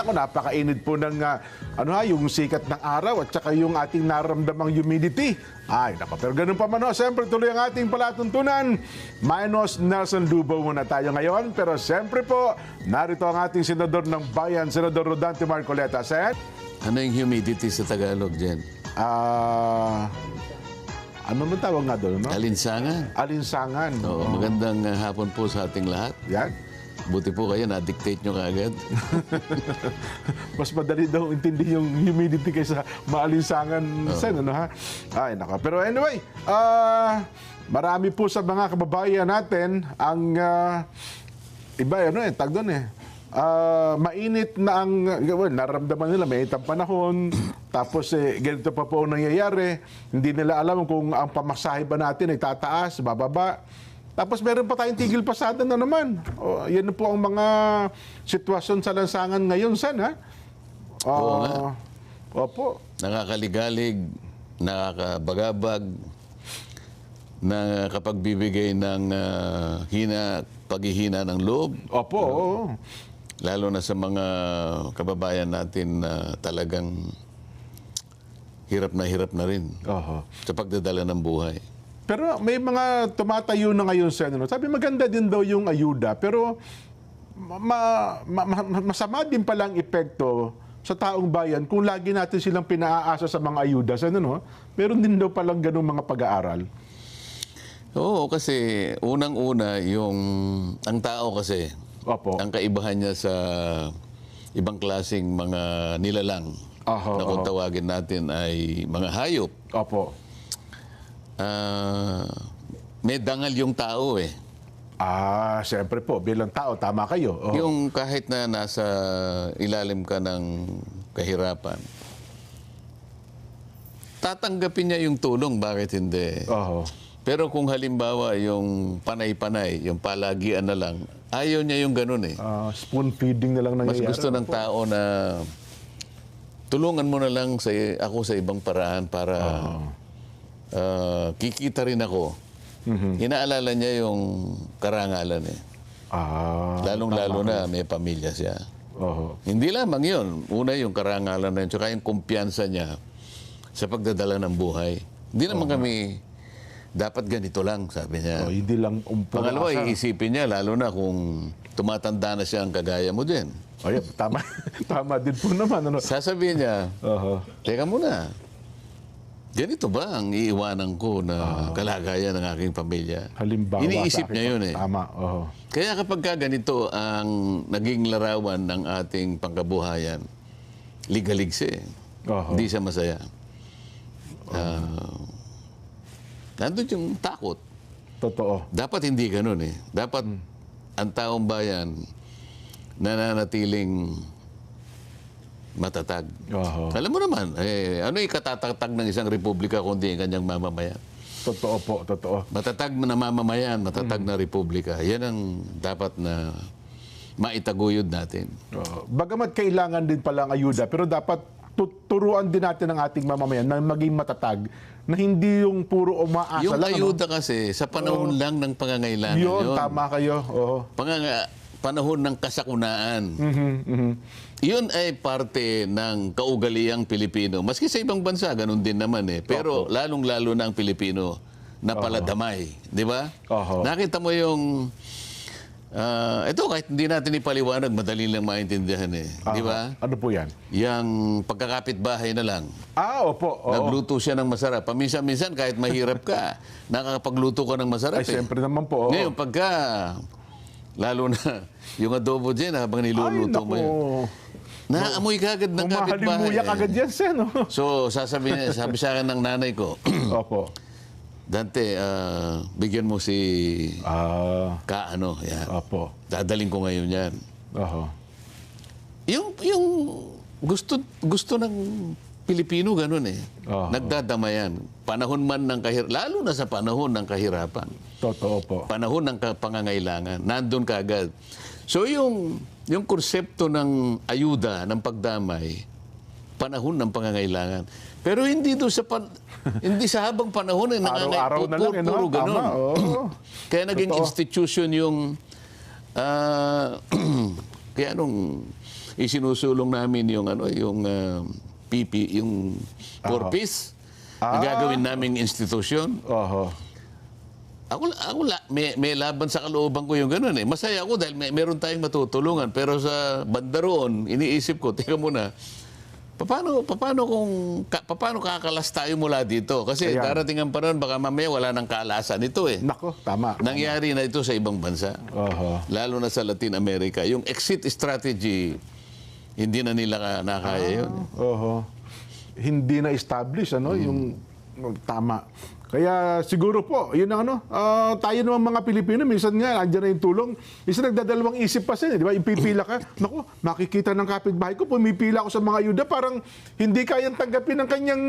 ako, napakainit po ng yung sikat ng araw at saka yung ating naramdamang humidity. Ay, nako, pero ganun pa man, siyempre tuloy ang ating palatuntunan. Minos Nelson Lubo muna tayo ngayon, pero siyempre po, narito ang ating senador ng bayan, Senador Rodante Marcoleta. Sen? Ano yung humidity sa Tagalog, Jen? Ano man tawag nga doon, no? Alinsangan. Alinsangan. Oo, magandang hapon po sa ating lahat. Yan. Buti po kayo, na-dictate nyo kaagad. Mas madali daw intindi yung humidity kaysa maalinsangan, Sen, ano ha? Ay, naka. Pero anyway, marami po sa mga kababayan natin ang iba, tag doon mainit na ang, naramdaman nila, may itang panahon, tapos ganito pa po ang nangyayari, hindi nila alam kung ang pamasahe ba natin ay tataas, bababa. Tapos meron pa tayong tigil pasada na naman. Yan po ang mga sitwasyon sa lansangan ngayon, Sen, ha? Oo nga. Opo. Nakakaligalig, nakakabagabag, nakapagbibigay ng paghihina ng loob. Opo, oo. Lalo na sa mga kababayan natin na talagang hirap na rin sa pagdadala ng buhay. Pero may mga tumatayo na ngayon, Sen. Sabi, maganda din daw yung ayuda, pero masama din palang epekto sa taong bayan kung lagi natin silang pinaaasa sa mga ayuda. Sen, meron din daw palang ganung mga pag-aaral. Oo, kasi unang-una, ang tao kasi, Opo. ang kaibahan niya sa ibang klaseng mga nilalang na kung tawagin natin ay mga hayop. Opo. May dangal yung tao eh. Siyempre po, bilang tao, tama kayo. Yung kahit na nasa ilalim ka ng kahirapan, tatanggapin niya yung tulong, bakit hindi? Pero kung halimbawa yung panay-panay, yung palagian na lang, ayaw niya yung ganun eh. Spoon feeding na lang nangyayari. Mas gusto ng tao na tulungan mo na lang ako sa ibang paraan para kikita rin ako. Inaalala niya yung karangalan eh. Lalong-lalo na may pamilya siya. Hindi lamang yun. Una yung karangalan na yun, tsaka yung kumpiyansa niya sa pagdadala ng buhay. Hindi naman kami dapat ganito lang, sabi niya. Hindi lang Pangalawa, iisipin niya, lalo na kung tumatanda na siya ang kagaya mo din. Tama. Tama din po naman. Sasabihin niya, teka muna, ganito ba ang iiwanan ko na kalagayan ng aking pamilya? Halimbawa, iniisip niya yun eh. Tama. Kaya kapag ganito ang naging larawan ng ating pangkabuhayan, ligaligse. Hindi siya masaya. Nandun yung takot. Totoo. Dapat hindi ganun eh. Dapat ang taong bayan nananatiling matatag. Alam mo naman, ano yung katatatag ng isang republika kundi ang kanyang mamamayan? Totoo po, totoo. Matatag na mamamayan, matatag na republika. Yan ang dapat na maitaguyod natin. Bagamat kailangan din palang ayuda, pero dapat turuan din natin ang ating mamamayan na maging matatag, na hindi yung puro umaasa yung lang. Yung ayuda kasi, sa panahon lang ng pangangailangan yun. Tama kayo. Panahon ng kasakunaan. Yun ay parte ng kaugaliang Pilipino. Maski sa ibang bansa, ganun din naman eh. Pero lalong-lalo na ang Pilipino na paladamay. Di ba? Nakita mo yung ito, kahit hindi natin ipaliwanag, madali lang maintindihan eh. Di ba? Ano po yan? Yang pagkakapit-bahay na lang. Opo. Nagluto siya ng masarap. Paminsan-minsan, kahit mahirap ka, nakakapagluto ka ng masarap. Ay, siyempre naman po. Ngayon, pagka, lalo na, yung adobo dyan, habang niluluto mo yun, naamoy ka agad ng kapitbahay. Mahalimuyak agad yan, Sen. So, sabi sa akin ng nanay ko, Opo. Dante, bigyan mo si Kaano. Yan. Opo. Dadaling ko ngayon yan. Yung gusto ng Pilipino ganun eh. Nagdadamayan. Panahon man ng lalo na sa panahon ng kahirapan. Totoo po. Panahon ng pangangailangan. Nandun ka agad. So yung konsepto ng ayuda, ng pagdamay, panahon ng pangangailangan. Pero hindi doon hindi sa habang panahon eh, araw-araw na lang, puro ganun. Kaya naging institution yung Kaya nung isinusulong namin yung PP, yung 4-piece, na gagawin naming institusyon. Oho. May laban sa kalooban ko yung gano'n eh. Masaya ako dahil meron tayong matutulungan. Pero sa banda roon, iniisip ko, teka muna, paano kakalas tayo mula dito? Kasi Ayan. darating ang panahon, baka mamaya wala nang kaalasan ito eh. Nako, tama. Nangyari na ito sa ibang bansa. Oho. Lalo na sa Latin America. Yung exit strategy, hindi na nila nakaya yun. Oho. Hindi na establish yung tama. Kaya siguro po, yun ang tayo naman mga Pilipino, minsan nga, andyan na yung tulong. Minsan nagdadalawang isip pa sila, di ba? Ipipila ka, naku, makikita ng kapitbahay ko, pumipila ako sa mga ayuda, parang hindi kayang tanggapin ng kanyang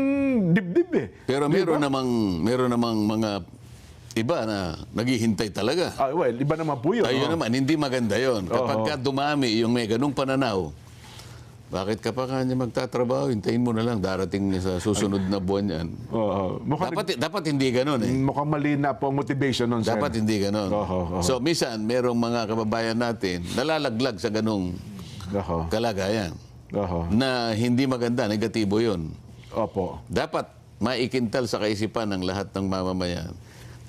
dibdib eh. Pero meron namang mga iba na naghihintay talaga. Well, iba naman po yun. Ayun naman, hindi maganda yon. Kapag ka dumami yung may ganung pananaw, bakit ka pa kanya magtatrabaho? Hintayin mo na lang, darating sa susunod na buwan yan. Dapat hindi ganon eh. Mukhang mali na po ang motivation nun, Sen. Dapat hindi ganon. So, minsan, merong mga kababayan natin nalalaglag sa ganong kalagayan na hindi maganda, negatibo yun. Opo. Dapat maikintal sa kaisipan ng lahat ng mamamayan.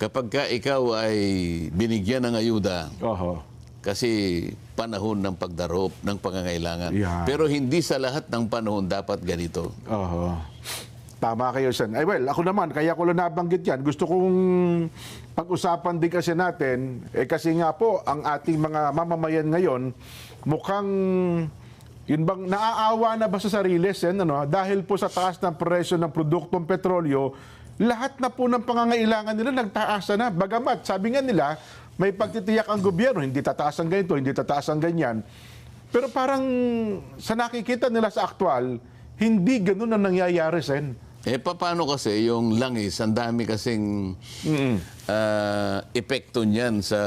Kapag ka ikaw ay binigyan ng ayuda, kasi panahon ng pagdarop ng pangangailangan. Yeah. Pero hindi sa lahat ng panahon dapat ganito. Tama kayo, Sen. Well, ako naman, kaya ko lang nabanggit yan. Gusto kong pag-usapan din kasi natin, kasi nga po, ang ating mga mamamayan ngayon, mukhang, yun bang, naaawa na ba sa sarili, Sen? Dahil po sa taas ng presyo ng produktong petrolyo, lahat na po ng pangangailangan nila nagtaas na. Bagamat, sabi nga nila, may pagtitiyak ang gobyerno, hindi tataas ang ganito, hindi tataas ang ganyan. Pero parang sa nakikita nila sa aktual, hindi ganun ang nangyayari, Sen. Paano kasi yung langis, ang dami kasing epekto niyan sa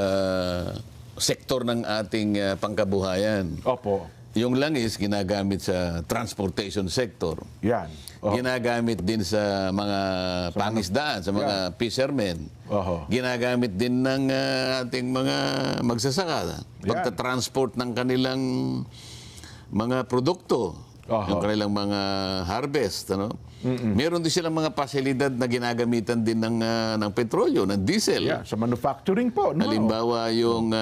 sektor ng ating pangkabuhayan. Opo. Yung langis, ginagamit sa transportation sector. Yan. Ginagamit din sa mga pangisdaan, sa mga fishermen. Ginagamit din ng ating mga magsasaka. Pagta-transport ng kanilang mga produkto, yung kanilang mga harvest. Meron din silang mga pasilidad na ginagamitan din ng petrolyo, ng diesel. Sa manufacturing po. Halimbawa, yung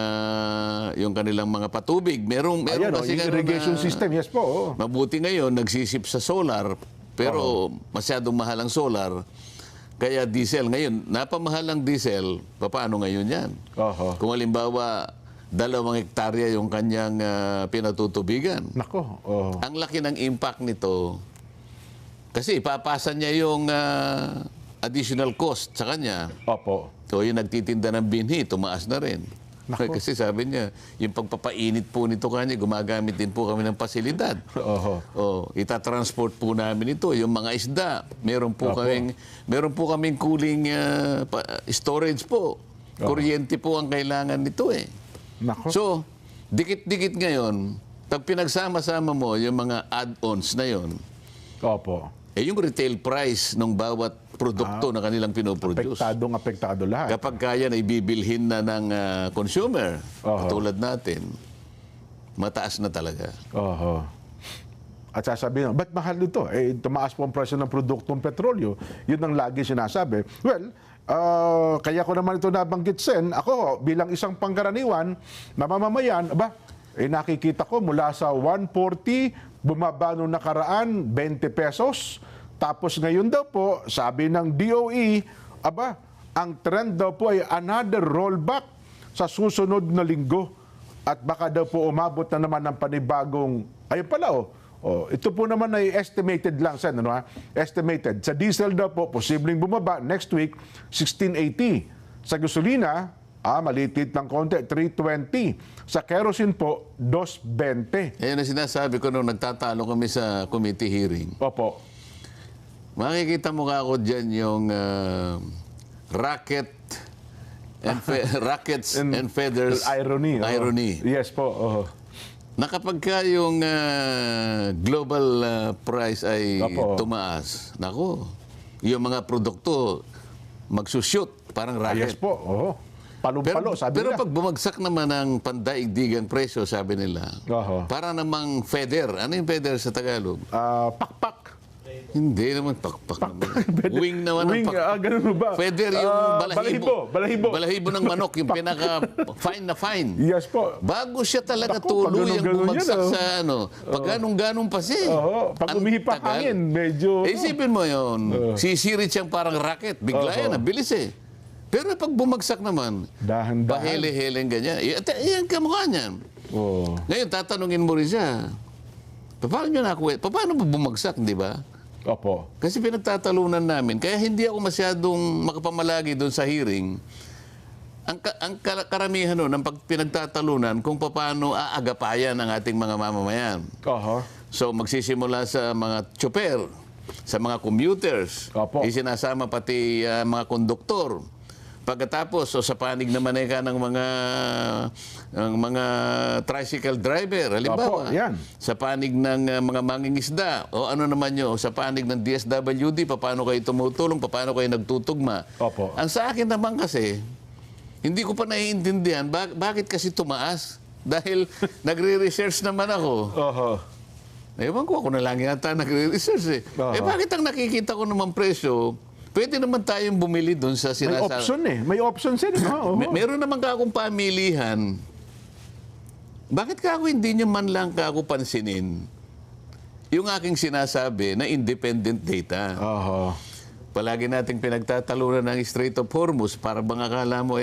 kanilang mga patubig. Meron kasi yung irrigation system, yes po. Mabuti ngayon, nagsisip sa solar, pero masyadong mahal ang solar. Kaya diesel ngayon, napamahal ang diesel, paano ngayon yan? Kung halimbawa, 2 hektarya yung kanyang pinatutubigan. Nako. Ang laki ng impact nito, kasi ipapasa niya yung additional cost sa kanya. Opo. So yung nagtitinda ng binhi, tumaas na rin. Kasi sabi niya, yung pagpapainit po nito kanya, gumagamit din po kami ng pasilidad. Itatransport po namin ito. Yung mga isda, meron po kaming cooling storage po. Kuryente po ang kailangan nito eh. Nako. So, dikit-dikit ngayon, pag pinagsama-sama mo yung mga add-ons na yon, yung retail price ng bawat produkto na kanilang pinoproduce. Apektado lahat. Kapag kaya na ibibilhin na ng consumer, tulad natin, mataas na talaga. At sasabihin, ba't mahal ito? Tumaas po ang presyo ng produktong petrolyo. Yun ang lagi sinasabi. Well, kaya ko naman ito nabanggit, Sen. Ako, bilang isang pangkaraniwan na mamamayan, nakikita ko mula sa 140, bumaba nung nakaraan, 20 pesos. Tapos ngayon daw po, sabi ng DOE, ang trend daw po ay another rollback sa susunod na linggo. At baka daw po umabot na naman ng panibagong, ayun pala ito po naman ay estimated lang, Sen, estimated. Sa diesel daw po, posibleng bumaba next week, 16.80. Sa gasolina, malitit ng konti, 3.20. Sa kerosene po, 2.20. Ayan ang sinasabi ko nung nagtatalo kami sa committee hearing. Opo. Makikita mo ka ako dyan yung rackets and feathers. Irony. Yes po. Na kapag ka yung global price ay tumaas, yung mga produkto magsushoot, parang rocket. Yes po. Palong-palo, sabi pero nila. pag bumagsak naman ang pandaigdigang presyo, sabi nila, Oho. para namang feather. Ano yung feather sa Tagalog? Pakpak. Hindi naman pakpak naman. Wing naman ang Wing, pakpak. ganun mo ba? Feather yung balahibo. Balahibo. Balahibo ng manok, yung pinaka fine na fine. Yes po. Bago siya talaga Naku, tuluyang pag ganun-ganun bumagsak yan, sa ano, pag ganun-ganun pa siya. Oo, pag Ang umihipa tagal. hangin, medyo... Isipin mo yun, sisirit siyang parang rocket. Bigla yan, bilis eh. Pero pag bumagsak naman, Dahan-dahan. pahele-heleng ganyan. Yan kamukha niyan. Oo. Ngayon, tatanungin mo rin siya, paano nyo nakuha? Paano ba bumagsak, di ba? Opo. Kasi pinagtatalunan namin. Kaya hindi ako masyadong makapamalagi doon sa hearing. Ang karamihan nun, ang pinagtatalunan kung paano aagapayan ang ating mga mamamayan. Oho. So magsisimula sa mga tsoper, sa mga commuters, Opo. isinasama pati mga konduktor. Pagkatapos, so sa panig naman ng mga tricycle driver, halimbawa, Opo, yan. sa panig ng mga mangingisda, o ano naman nyo, sa panig ng DSWD, paano kayo tumutulong, paano kayo nagtutugma. Opo. Ang sa akin naman kasi, hindi ko pa naiintindihan, bakit kasi tumaas? Dahil nagre-research naman ako. Oho. Ewan ko, ako na lang yata nagre-research eh. Oo. Bakit ang nakikita ko naman presyo, pwede naman tayong bumili doon sa May sinasabi. option eh. May option sila. No? Meron naman ka akong pamilihan. Bakit ka ako hindi nyo man lang ka ako pansinin yung aking sinasabi na independent data? Oho. Palagi nating pinagtatalunan ng Strait of Hormuz para bang akala mo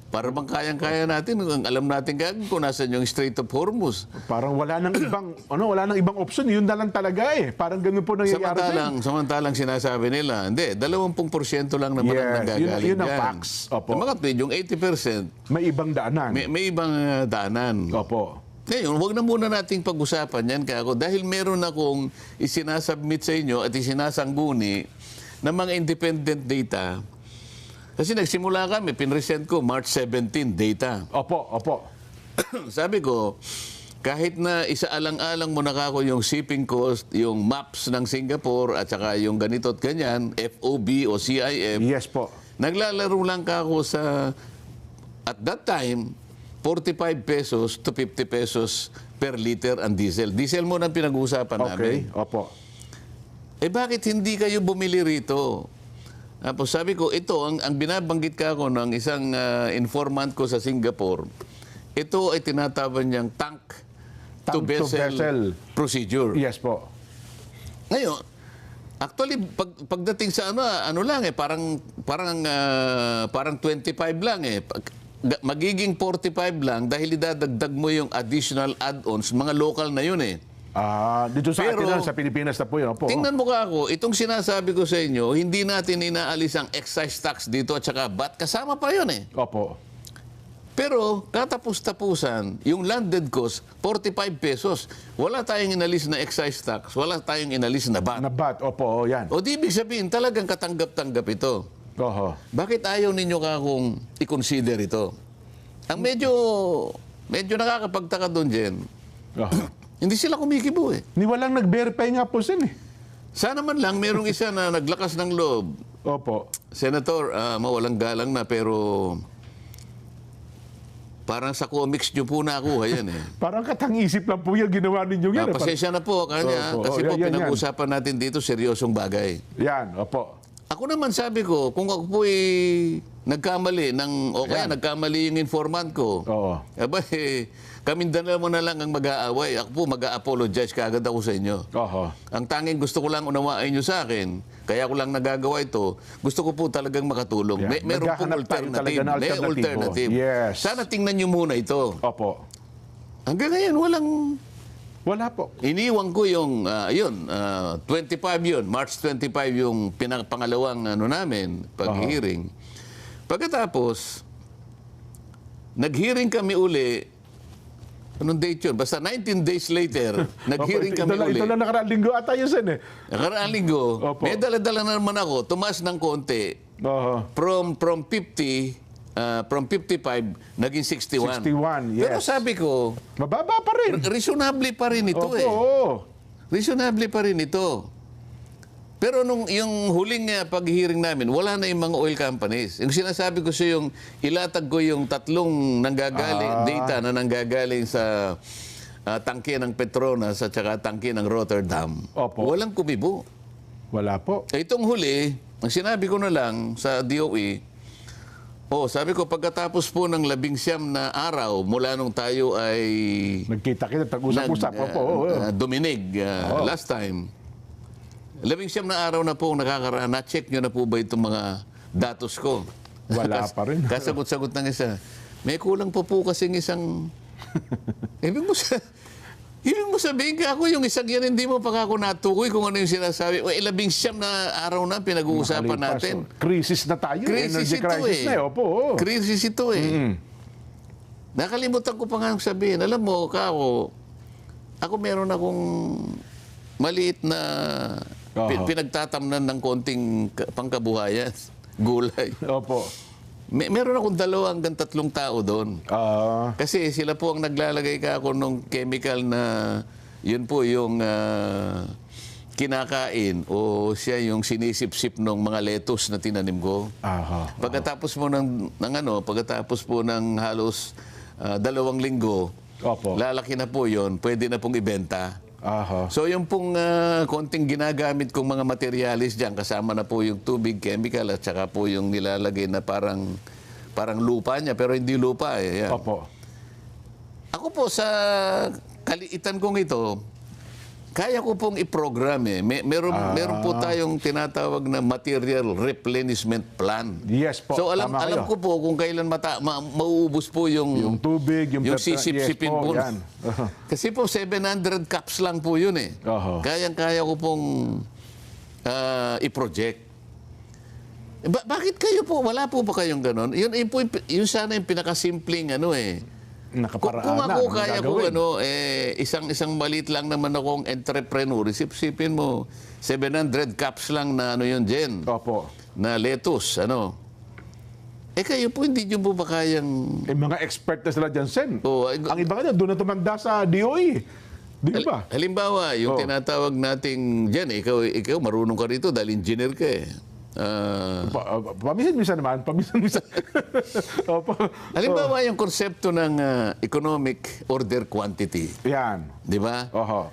para bang kayang-kaya natin, alam natin kung nasan yung Strait of Hormuz. Parang wala nang ibang wala nang ibang option, yun na lang talaga eh. Parang ganun po nangyayari sa Samantalang sinasabi nila, hindi, 20% lang naman ang Yes, nanggagaling yun ang dyan. facts. Opo. Yung mga tweet, yung 80%, may ibang daanan. may ibang daanan. Opo. Ngayon, huwag na muna nating pag-usapan yan kako dahil meron akong isinasubmit sa inyo at isinasangguni ng mga independent data. Kasi nagsimula kami, pinresent ko March 17 data. Opo, opo. Sabi ko, kahit na isaalang-alang mo na kako yung shipping cost, yung maps ng Singapore at saka yung ganito at ganyan, FOB o CIF, Yes po. naglalaro lang kako sa, at that time, 45 pesos to 50 pesos per liter ang diesel. Diesel mo nang pinag-uusapan namin. Okay, opo. Bakit hindi kayo bumili rito? Tapos sabi ko, ito, ang binabanggit ka ako ng isang informant ko sa Singapore, ito ay tinatawag niyang tank to vessel procedure. Yes po. Ngayon, actually, pagdating sa ano lang parang 25 lang eh. Magiging 45 lang dahil idadagdag mo yung additional add-ons, mga local na yun eh. Dito sa Pero, atin lang, sa Pilipinas na po yun. Opo. Tingnan mo ka ako, itong sinasabi ko sa inyo, hindi natin inaalis ang excise tax dito at saka VAT. Kasama pa yun eh. Opo. Pero katapus-tapusan, yung landed cost, 45 pesos. Wala tayong inalis na excise tax, wala tayong inalis na VAT. Nabat, opo, yan. O di ibig sabihin, talagang katanggap-tanggap ito. Oho. Bakit ayaw ninyo ka kung i-consider ito? Ang medyo nakakapagtaka doon, Jen, Oho. hindi sila kumikibo eh. Ni walang nag-verify nga po sin eh. Sana man lang merong isa na naglakas ng loob. Opo. Senator, mawalang galang na pero parang sa comics nyo po nakuha yan eh. Parang katang-isip lang po yan, ginawa ninyo yan. Pasensya na po kanya Opo. kasi po Yan. pinag-usapan natin dito seryosong bagay. Yan, opo. Ako naman sabi ko, kung ako po nagkamali o kaya nagkamali yung informant ko, Oo. kaming dalawa na lang ang mag-aaway. Ako po mag-a-apologize kaagad ako sa inyo. Oho. Ang tanging gusto ko lang unawain nyo sa akin, kaya ko lang nagagawa ito, gusto ko po talagang makatulong. Yeah. Meron pong Maghahanap tayo talaga alternative. ng May alternative. Yes. Sana tingnan nyo muna ito. Opo. Hanggang ngayon, Wala po. iniwan ko yung, 25 yun, March 25 yung pangalawang namin, pag-hearing. Pagkatapos, nag-hearing kami uli, anong date yun? Basta 19 days later, nag-hearing kami uli. Ito lang nakaraang linggo ata yun sin eh. Nakaraang linggo, Opo. may dala-dala na naman ako, tumaas ng konti, Oho. from 55, naging 61. 61, yes. Pero sabi ko, Mababa pa rin. reasonable pa rin ito Opo, eh. oo. Reasonable pa rin ito. Pero yung huling pag-hearing namin, wala na yung mga oil companies. Yung sinasabi ko sa yung ilatag ko yung tatlong data na nanggagaling sa tangke ng Petronas at saka tangke ng Rotterdam. Opo. Walang kumibo. Wala po. Itong huli, ang sinabi ko na lang sa DOE, sabi ko, pagkatapos po ng 19 na araw mula nung tayo ay Nagkita-kita, tag-usap-usap. duminig last time, 19 na araw na po nakakaraan, na-check nyo na po ba itong mga datos ko? Wala pa rin. Kasagot-sagot ng isa. May kulang pa po kasing isang... Ibig mo sabihin ka ako, yung isang yan, hindi mo pa ako natukoy kung ano yung sinasabi. 19 na araw na pinag-uusapan natin. Crisis na tayo. Crisis Energy ito crisis na. Opo. Crisis ito Nakalimutan ko pa nga sabihin. Alam mo, ako meron akong maliit na pinagtatamnan ng konting pangkabuhayan. Gulay. Opo. Meron akong 2 hanggang 3 tao doon. Kasi sila po ang naglalagay ka ako ng chemical na yun po yung kinakain o siya yung sinisip-sip ng mga lettuce na tinanim ko. Pagkatapos po ng halos 2 linggo, lalaki na po yun, pwede na pong ibenta. So yung pong konting ginagamit kong mga materialis dyan, kasama na po yung tubig, chemical, at saka po yung nilalagay na parang lupa niya, pero hindi lupa Yan. Opo. Ako po sa kaliitan kong ito, kaya ko pong i-program Meron po tayong tinatawag na material replenishment plan. Yes po. So alam ko po kung kailan mauubos po yung tubig, yung sisip-sipin po. Yan. Kasi po 700 cups lang po yun Kaya ko pong i-project. Bakit kayo po, wala po ba kayong ganon? Yun sana yung pinakasimpleng Nakaparaan kung ako na, kaya ko isang maliit lang naman akong entrepreneur, isip-sipin mo 700 cups lang na yun dyan. Opo. Na lettuce, kayo po hindi nyo po ba kayang... mga expert na sila dyan, Sen. ang iba ka doon na tumanda sa DOE. Di ba? Halimbawa, yung tinatawag nating dyan, ikaw marunong ka rito dahil engineer ka Paminsan-minsan naman. Opo. Halimbawa, yung konsepto ng economic order quantity. Yan. Di ba? Oho.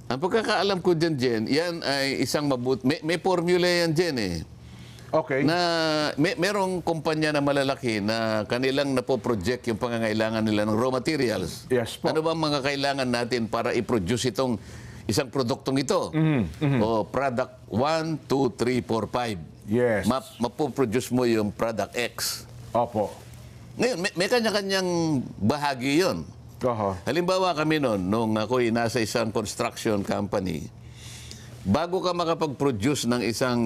Ang pagkakaalam ko dyan, yan ay isang may formula yan dyan Okay. Na merong kumpanya na malalaki na kanilang napoproject yung pangangailangan nila ng raw materials. Yes po. Ano ba ang mga kailangan natin para i-produce itong isang produktong ito? O product 1, 2, 3, 4, 5. Yes. Mapoproduce mo yung product X. Opo. Ngayon, may kanya-kanyang bahagi yon. Halimbawa kami nung ako'y nasa isang construction company, bago ka makapag-produce ng isang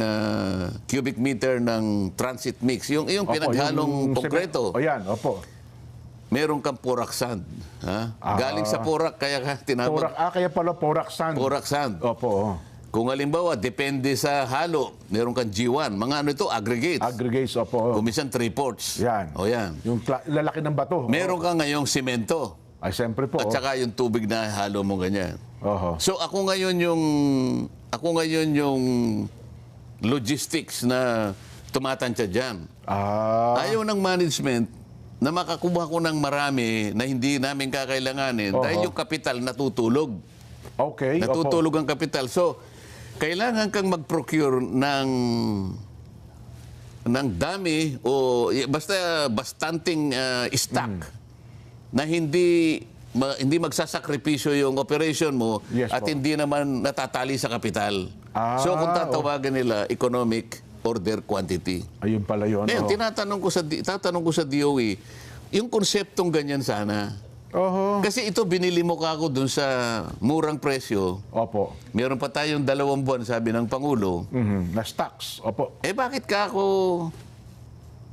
cubic meter ng transit mix, yung pinaghalong konkreto, opo. meron kang porak sand. Galing sa porak, kaya ka tinawag. Kaya pala porak sand. Porak sand. Opo. Kung halimbawa, depende sa halo, meron kang G1. Mga aggregates. Aggregates, opo. Kumisan 3/4. Yan. Yan. Yung lalaki ng bato. Meron ka ngayong simento. Ay, siyempre po. At saka yung tubig na halo mo ganyan. Oho. So ako ngayon yung logistics na tumatantya dyan. Ayaw ng management na makakuha ko ng marami na hindi namin kakailanganin dahil yung kapital natutulog. Okay. Natutulog ang kapital. So, kailangan kang mag-procure ng dami o basta bastanting stock na hindi magsasakripisyo yung operation mo at hindi naman natatali sa kapital. So kung tatawagan nila economic order quantity. Ayun pala yun. Ngayon, tatanong ko sa DOE, yung konseptong ganyan sana. Kasi ito, binili mo ka ako dun sa murang presyo. Opo. Meron pa tayong 2 buwan, sabi ng Pangulo. Na stocks. Opo. Bakit ka ako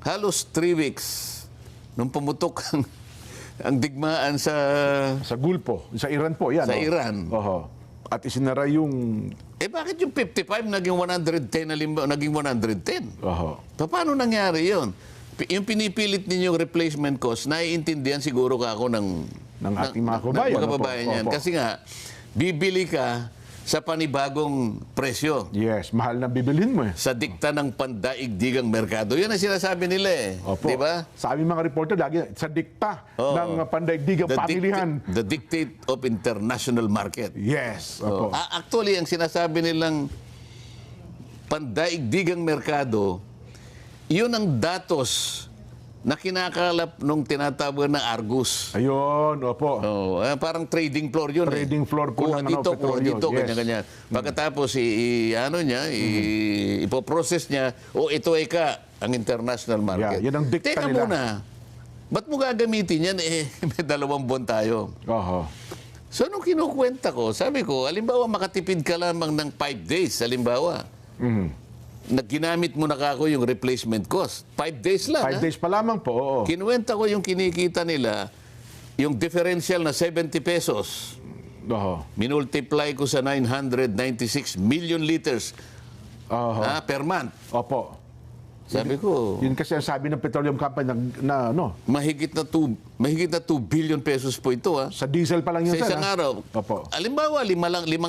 halos 3 weeks nung pumutok ang digmaan sa Gulpo. Sa Iran po. Yan. Sa Iran. At isinara yung... Bakit yung 55 naging 110, naging 110? Paano nangyari yun? Yung pinipilit ninyong replacement cost, naiintindihan siguro ka ako ng ating mga kababayan. Kasi nga, bibili ka sa panibagong presyo. Yes, mahal na bibilhin mo eh. Sa dikta ng pandaigdigang merkado. Yan ang sinasabi nila eh. Opo. Di ba? Sa aming mga reporter, lagi sa dikta Oo. ng pandaigdigang pamilihan. The dictate of international market. Yes, opo. Actually, ang sinasabi nilang pandaigdigang merkado, yun ang datos na kinakalap nung tinatawag na Argus. Ayun, opo. Parang trading floor yun. Trading floor po kuha ng dito, kuha petrolyo. dito, Yes. ganyan-ganyan. Pagkatapos, ipoprocess niya, ito ay ang international market. Yeah, yan ang dikta Teka nila. muna, ba't mo gagamitin yan? May 2 buwan tayo. Oho. So, nung kinukwenta ko, sabi ko, alimbawa, makatipid ka lamang ng 5 days, alimbawa. Ginamit mo na kako yung replacement cost. 5 days lang. 5 days pa lamang po, oo. Kinuwenta ko yung kinikita nila, yung differential na 70 pesos. Oho. Minultiply ko sa 996 million liters Oho. per month. Opo. Sabi ko, Yun kasi ang sabi ng petroleum company na ano, mahigit na 2 billion pesos po ito. sa diesel pa lang yun, Sa sir, isang ha? araw. Opo. Alimbawa, 5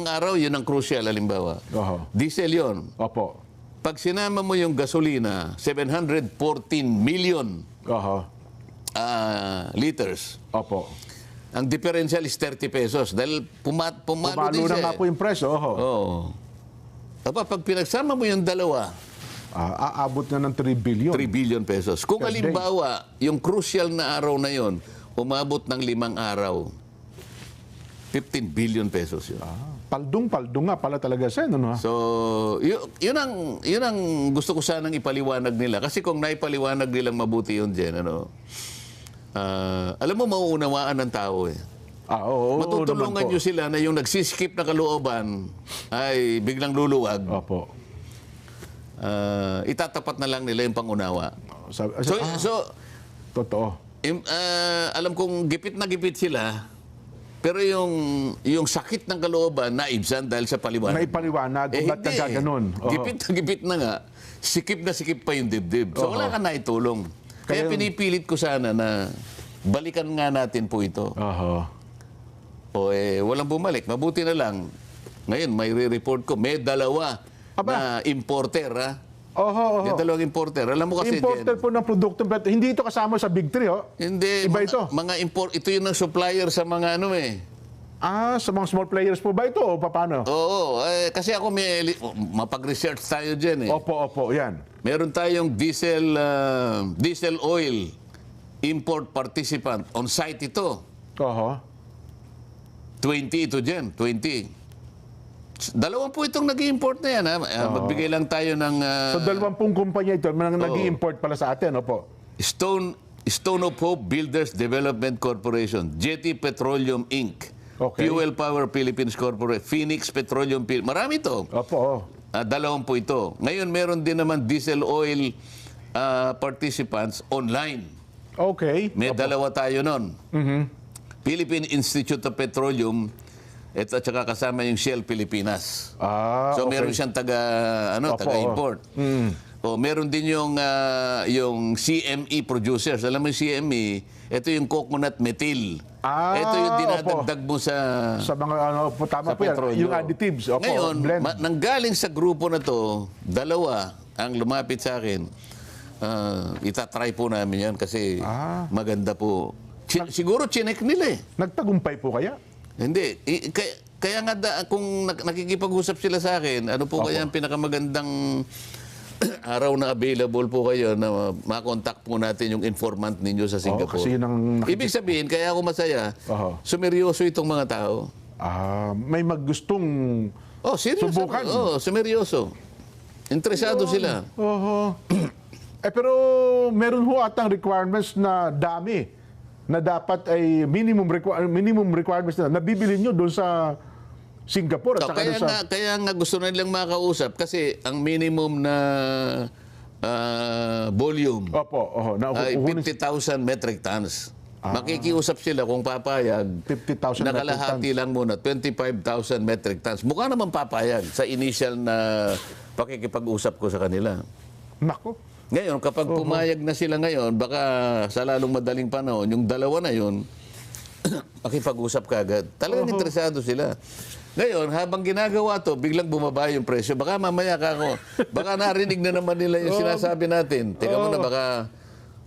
araw, yun ang crucial, alimbawa. Oho. Diesel yun. Opo. Pag sinama mo yung gasolina, 714 million Oho. liters. Opo. Ang differential is 30 pesos dahil pumalo Pumalo din na siya. nga po yung presyo, oho. Oo. Pag pinagsama mo yung dalawa, Aabot na ng 3 billion. 3 billion pesos. Kung Per day. halimbawa, yung crucial na araw na yon, umabot ng 5 araw, 15 billion pesos yun. Paldong nga pala talaga, sir, ano, ha? So, yun ang gusto ko sanang ipaliwanag nila. Kasi kung naipaliwanag nilang mabuti yun, Jen, alam mo, mauunawaan ng tao eh. Oo, Matutulungan naman po. nyo sila na yung nagsiskip na kalooban ay biglang luluwag. Opo. Itatapat na lang nila yung pangunawa. So, Totoo. alam kong gipit na gipit sila, pero yung sakit ng kalooban naibsan dahil sa paliwanag. May paliwanag kung ba't hindi. nagkaganon. Oho. Gipit na nga, sikip na sikip pa yung dibdib. So wala ka naitulong. Kaya Kaya- pinipilit ko sana na balikan nga natin po ito. Oho. Walang bumalik. Mabuti na lang. Ngayon, may re-report ko, may 2 na importer, ha? Oho. May 2 importer. Alam mo kasi, Importer Jen, po ng produkto. Hindi ito kasama sa Big Three, oh. hindi, Iba mga, ito. mga ito yung ng supplier sa mga Sa mga small players po ba ito o paano? Oo, kasi ako mapag-research tayo dyan eh. Opo, yan. Meron tayong diesel oil import participant. On site ito. Oho. 20 ito dyan, 20. 2 po itong nag-import na yan. Ha? Magbigay lang tayo ng So, 20 kumpanya ito nag-i-import pala sa atin, opo. Stone of Hope Builders Development Corporation, Jetty Petroleum Inc., Okay. Fuel Power Philippines Corporation, Phoenix Petroleum Marami ito. Opo. 2 po ito. Ngayon, meron din naman diesel oil participants online. Okay. May 2 tayo nun. Philippine Institute of Petroleum, ito at saka kasama yung Shell Pilipinas. So okay. meron siyang taga-import. Meron din yung CME producers. Alam mo yung CME, ito yung coconut methyl. Ito yung dinadagdag mo sa mga tama sa po yan. petrolyo. Yung additives. Opo, Ngayon, blend. nanggaling sa grupo na to, 2 ang lumapit sa akin. Itatry po namin yan kasi maganda po. Siguro chinek nila eh. Nagtagumpay po kaya? Hindi. Kaya nga kung nakikipag-usap sila sa akin, ano po kaya ang pinakamagandang araw na available po kayo na makontak po natin yung informant ninyo sa Singapore. kasi yun ang Ibig sabihin, kaya ako masaya, sumeryoso itong mga tao. May maggustong Seryoso. subukan. Sumeryoso. Interesado sila. Oho. Pero meron ho atang requirements na dami na dapat ay minimum requirements na nabibili nyo doon sa Singapore at saka doon sa... Kaya nga gusto na nilang makausap kasi ang minimum na volume ay 50,000 metric tons. Makikiusap sila kung papayag. 50,000 nakalahati lang muna, 25,000 metric tons. Mukha naman papayag sa initial na pakikipag-usap ko sa kanila. Nako. Ngayon, kapag pumayag na sila ngayon, baka sa lalong madaling panahon, yung 2 na yun, makipag-usap kagad. Talagang interesado sila. Ngayon, habang ginagawa to, biglang bumaba yung presyo. Baka mamaya baka narinig na naman nila yung sinasabi natin. Teka muna,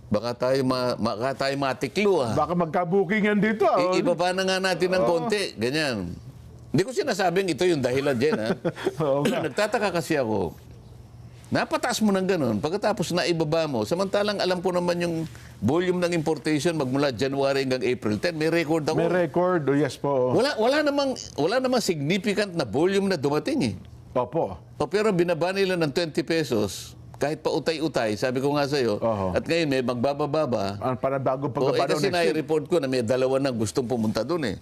baka tayo matiklo. Baka magka-bookingan dito. Ibaba na nga natin ng konti. Ganyan. Hindi ko sinasabing ito yung dahilan dyan. Oo nga. Nagtataka kasi ako. Napataas mo ng ganun, pagkatapos naibaba mo, samantalang alam ko naman yung volume ng importation magmula January hanggang April 10, may record ako. May record, yes po. Wala namang significant na volume na dumating eh. Opo. Pero binaba nila ng 20 pesos, kahit pa utay-utay, sabi ko nga sa'yo, at ngayon may magbababa. Para bago Kasi pagbaba next week. nai-report ko na may dalawa nang gustong pumunta doon eh.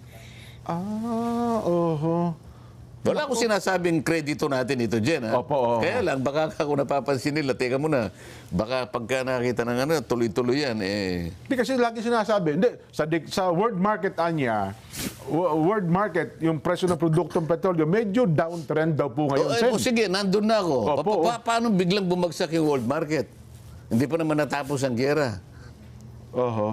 Wala akong sinasabing kredito natin ito, Jen. Ha? Opo. Kaya lang, baka ako napapansin nila, teka muna, baka pagka nakita ng tuloy-tuloy yan, eh. Hindi kasi lagi sinasabi, hindi, sa world market, Anya, world market, yung presyo ng produktong petrolyo, medyo downtrend daw po ngayon, Sen. Sige, nandun na ako. Opo. Paano biglang bumagsak yung world market? Hindi pa naman natapos ang gera.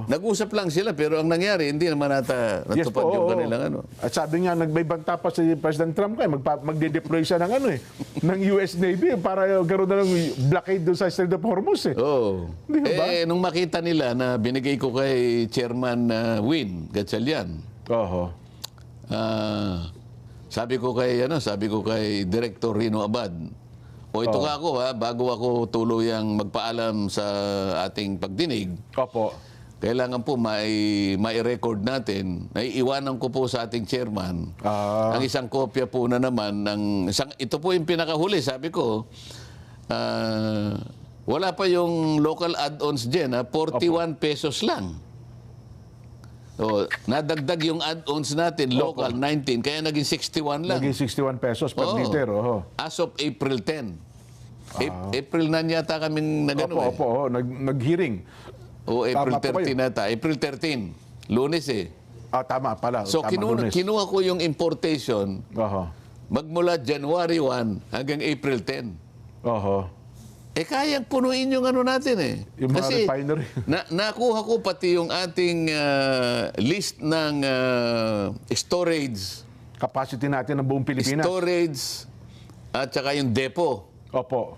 Nag-usap lang sila, pero ang nangyari, hindi naman natupad yung kanilang ano. At sabi nga, nagbibanta pa si President Trump kayo, magde-deploy siya ng ng US Navy para gano'n na ng blockade doon sa Strait of Hormuz eh. Oo. Di ba? Nung makita nila na binigay ko kay Chairman Win Gatchalian, sabi ko kay Director Rino Abad, ito ka ako bago ako tuluyang magpaalam sa ating pagdinig. Opo. Kailangan po mai-record natin. Naiiwanan ko po sa ating chairman ang isang kopya po na naman ito po yung pinakahuli. Sabi ko, wala pa yung local add-ons dyan, 41 pesos lang. So, nadagdag yung add-ons natin, local, 19, kaya naging 61 lang. Naging 61 pesos per liter. As of April 10. April na yata kaming nagano eh. Opo. Nag-hearing. April 13 nata. April 13. Lunes eh. Tama pala. So, kinuha ko yung importation magmula January 1 hanggang April 10. Kayang punuin yung natin eh. Yung mga kasi refinery. nakuha ko pati yung ating list ng storage. Capacity natin ng buong Pilipinas. Storage at saka yung depo. Opo.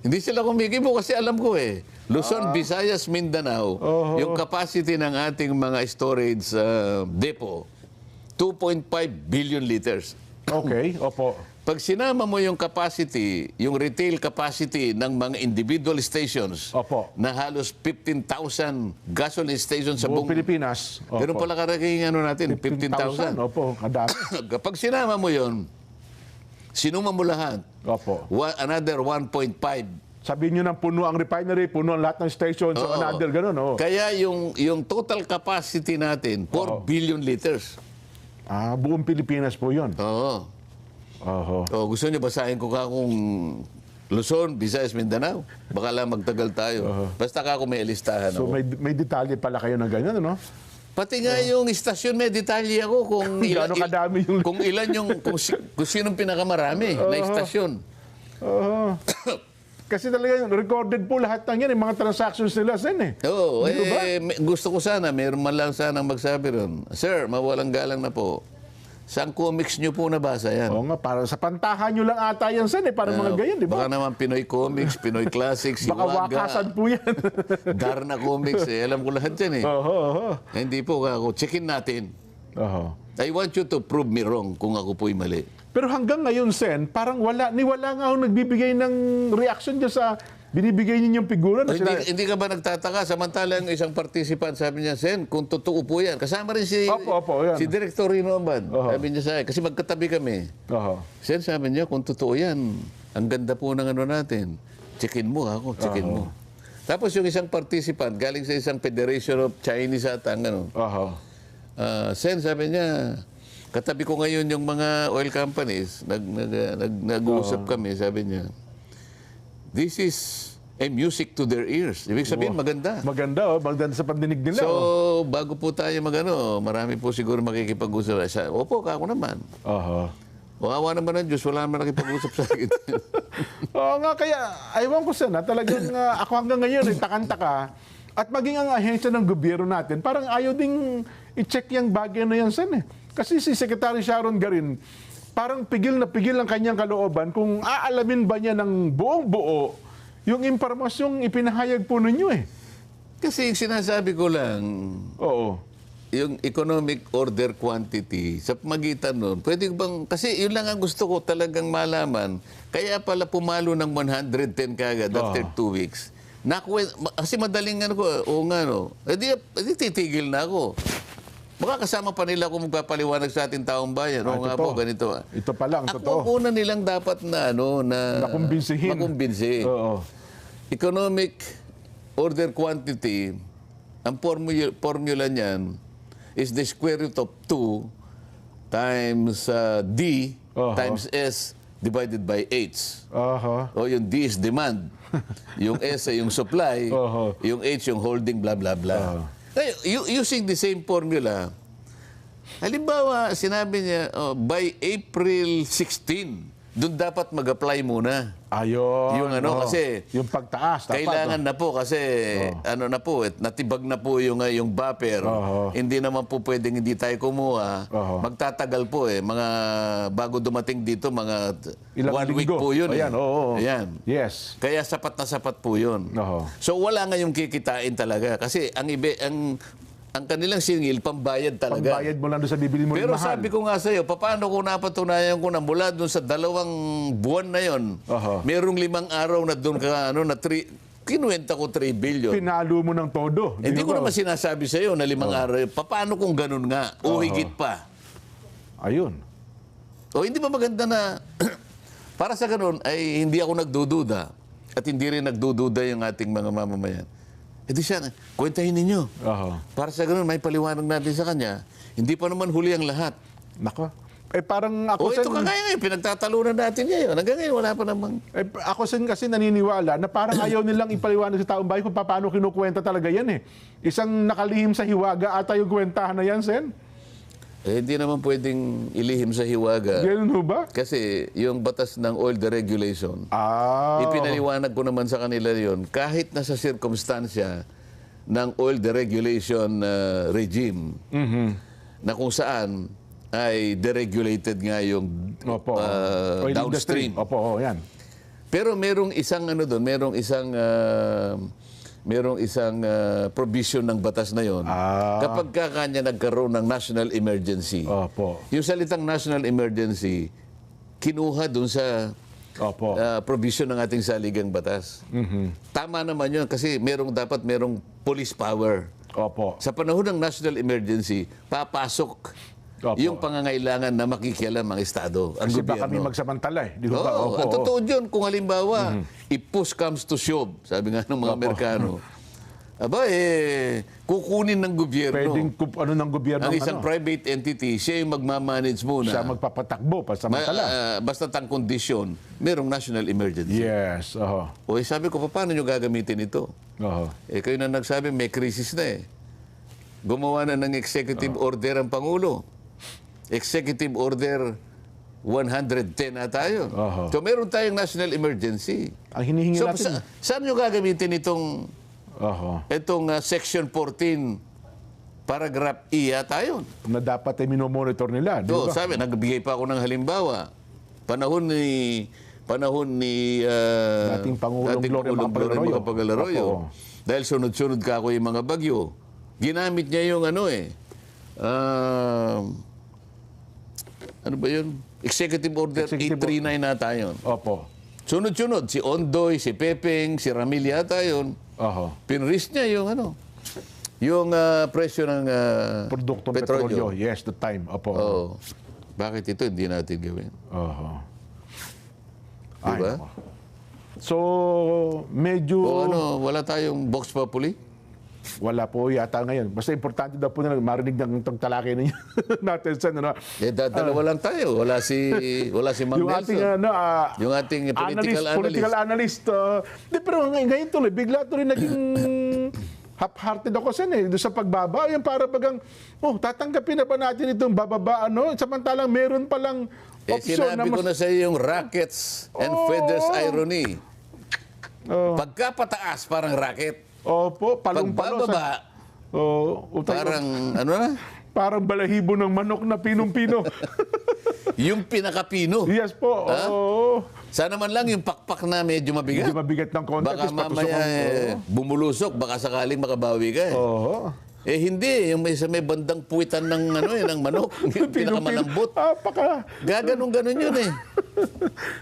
Hindi sila kumikibo kasi alam ko eh. Luzon, Visayas, Mindanao, yung capacity ng ating mga storage depo, 2.5 billion liters. Okay, opo. Pag sinama mo yung capacity, yung retail capacity ng mga individual stations na halos 15,000 gasoline stations sa buong Pilipinas. Ganun pala karaging natin, 15,000. Opo, kadami. Kapag sinama mo yun, sinuma mo lahat. Opo. Another 1.5. Sabihin nyo ng puno ang refinery, puno ang lahat ng stations, so another, ganun. Kaya yung total capacity natin, 4 billion liters. Buong Pilipinas po yun. Gusto nyo basahin ko kung Luzon, Visayas, Mindanao? Baka lang magtagal tayo. Basta ako may listahan. So may detalye pala kayo ng ganyan, ano? Pati nga yung istasyon, may detalye ako kung ilan, kadami yung... kung ilan yung, kung sinong pinakamarami na istasyon. Kasi talaga recorded po lahat ng yan, yung mga transactions nila, Sen eh. Gusto ko sana, mayroon man lang sanang magsabi ron, Sir, mawalang galang na po. Saan comics nyo po nabasa yan? Oo nga, para sa pantahan nyo lang ata yan, Sen eh, para mga ganyan, di ba? Baka naman Pinoy Comics, Pinoy Classics, Baka wakasan po yan. Darna Comics, alam ko lahat yan eh. Hindi po ako, checkin natin. I want you to prove me wrong kung ako po'y mali. Pero hanggang ngayon, Sen, parang wala nga ako nagbibigay ng reaction dyan sa binibigay ninyong figura. Hindi ka ba nagtataka? Samantalang isang participant, sabi niya, Sen, kung totoo po yan. Kasama rin si Director Rino Abad. Sabi niya sa akin, kasi magkatabi kami. Sen, sabi niya, kung totoo yan, ang ganda po ng natin. Checkin mo ako, checkin mo. Tapos yung isang participant, galing sa isang Federation of Chinese ata, Sen, sabi niya, katabi ko ngayon yung mga oil companies, nag-uusap kami, sabi niya, this is a music to their ears. Ibig sabihin, maganda. Maganda sa pandinig nila. So, bago po tayo marami po siguro makikipag-usap. Opo, ako naman. Awa naman ng Diyos, wala naman nakipag-usap sa akin. Oo nga, kaya, aywan ko sana, talagang ako hanggang ngayon, takanta ka. At maging ang ahensya ng gobyerno natin, parang ayaw ding i-check yung bagay na yan, Sen. Kasi si Secretary Sharon Garin, parang pigil na pigil ang kanyang kalooban kung aalamin ba niya ng buong-buo yung impormasyong ipinahayag po ninyo Kasi yung sinasabi ko lang, Oo. yung economic order quantity, sa magitan nun, pwede bang, kasi yun lang ang gusto ko talagang malaman, kaya pala pumalo ng 110 kagad after 2 weeks. Kasi madaling ano ko, oo nga no, edi titigil na ako. Makakasama pa nila kung magpapaliwanag sa ating taong bayan. Oo nga po, ganito. Ito pa lang, Ako totoo. ang una nilang dapat na, Makumbinsihin. makumbinsi. Oo. Economic order quantity, ang formula niyan is the square root of 2 times D times S divided by H. Aha. O yung D is demand, yung S ay yung supply, yung H yung holding, blah, blah, blah. Using the same formula, halimbawa, sinabi niya, by April 16, doon dapat mag-apply muna. Ayun. Yung ano, kasi yung pagtaas. Dapat, kailangan na po kasi ano na po, natibag na po yung buffer. Hindi naman po pwedeng hindi tayo kumuha. Magtatagal po mga bago dumating dito, mga Ilang 1 week linggo. po yun. Ayan, oo. Ayan. Yes. Kaya sapat na sapat po yun. So wala nga yung kikitain talaga. Kasi ang kanilang singil, pambayad talaga. Pambayad mo lang doon sa bibili mo rin Pero mahal. sabi ko nga sa'yo, paano ko napatunayan ko na mula doon sa 2 buwan na yon, merong 5 araw na doon ka, kinuwenta ko 3 billion. Pinalo mo ng todo. Hindi ko naman sinasabi sa'yo na 5 araw. Paano kung ganun nga? O higit pa? Ayun. O hindi ba maganda na, para sa ganun, ay hindi ako nagdududa at hindi rin nagdududa yung ating mga mamamayan. E di siya, kwentahin ninyo. Para sa ganun, may paliwanag natin sa kanya. Hindi pa naman huli ang lahat. Nako. Parang ako Ito kagaya ngayon, pinagtatalunan natin ngayon. Hanggang ngayon, wala pa namang... ako kasi naniniwala na parang ayaw nilang ipaliwanag sa taong bayan kung paano kinukwenta talaga yan Isang nakalihim sa hiwaga ata yung kwentahan na yan, Sen. Hindi naman pwedeng ilihim sa hiwaga. Ganun ho ba? Kasi yung batas ng oil deregulation, ipinaliwanag ko naman sa kanila yon kahit na sa sirkumstansya ng oil deregulation regime, na kung saan ay deregulated nga yung downstream. Yan. Pero merong isang doon, merong isang provision ng batas na yon. Kapag kanya nagkaroon ng national emergency. Yung salitang national emergency, kinuha doon sa provision ng ating saligang batas. Tama naman yun kasi dapat merong police power. Sa panahon ng national emergency, papasok yung pangangailangan na makikialam ang Estado, ang Kasi gobyerno. baka may magsamantala Di ba? Ang totoo yun, kung halimbawa, if push comes to shove, sabi nga ng mga Amerikano, kukunin ng gobyerno. Pwedeng ng gobyerno. Ang isang private entity, siya yung magmamanage muna. Siya magpapatakbo, pasamantala. Basta't ang kondisyon, merong national emergency. Yes. Sabi ko, paano nyo gagamitin ito? Kayo na nagsabi, may krisis na Gumawa na ng executive order ang Pangulo. Executive Order 110 na tayo. So meron tayong national emergency. Ang hinihingi natin. Saan nyo gagamitin itong Section 14, paragraph E yata yun? Na dapat ay minomonitor nila. Sabi, nagbigay pa ako ng halimbawa. Panahon ni dating Pangulong Gloria Macapagal Arroyo. Dahil sunod-sunod ka ako yung mga bagyo. Ginamit niya yung ano ba yun? Executive Order 839 na tayo. Sunod-sunod, si Ondoy, si Pepeng, si Ramil yata yun. Pinris niya yung yung presyo ng produktong petrolyo. Yes, the time. Bakit ito hindi natin gawin? Diba? So, medyo... wala tayong Vox Populi? Wala po yata ngayon. Basta importante daw po na marinig ng talakay ninyo natin sa dalawa lang tayo. Wala si Mang Nelson. Yung ating political analyst. Pero ngayon tuloy, bigla tuloy naging half-hearted ako doon sa pagbaba. Yung para bagang, tatanggapin na ba natin itong bababa, samantalang meron palang option sinabi ko na sa iyo yung rackets and feathers irony. Pagka pataas, parang racket. Palong-palo. Pagbababa, parang, Parang balahibo ng manok na pinong-pino. Yung pinakapino. Yes po. Oo. Sana man lang yung pakpak na medyo mabigat. Medyo mabigat ng konti. Baka tapos mamaya patusok bumulusok, baka sakaling makabawi ka eh. Oo. Eh hindi, yung may bandang puwitan ng ng manok, yung pinakamalambot. Gaganong-ganon yun eh.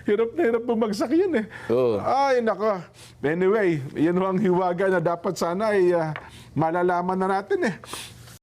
Hirap na hirap bumagsak yun eh. Oo. Ay, nako. Anyway, yan ang hiwaga na dapat sana ay malalaman na natin eh.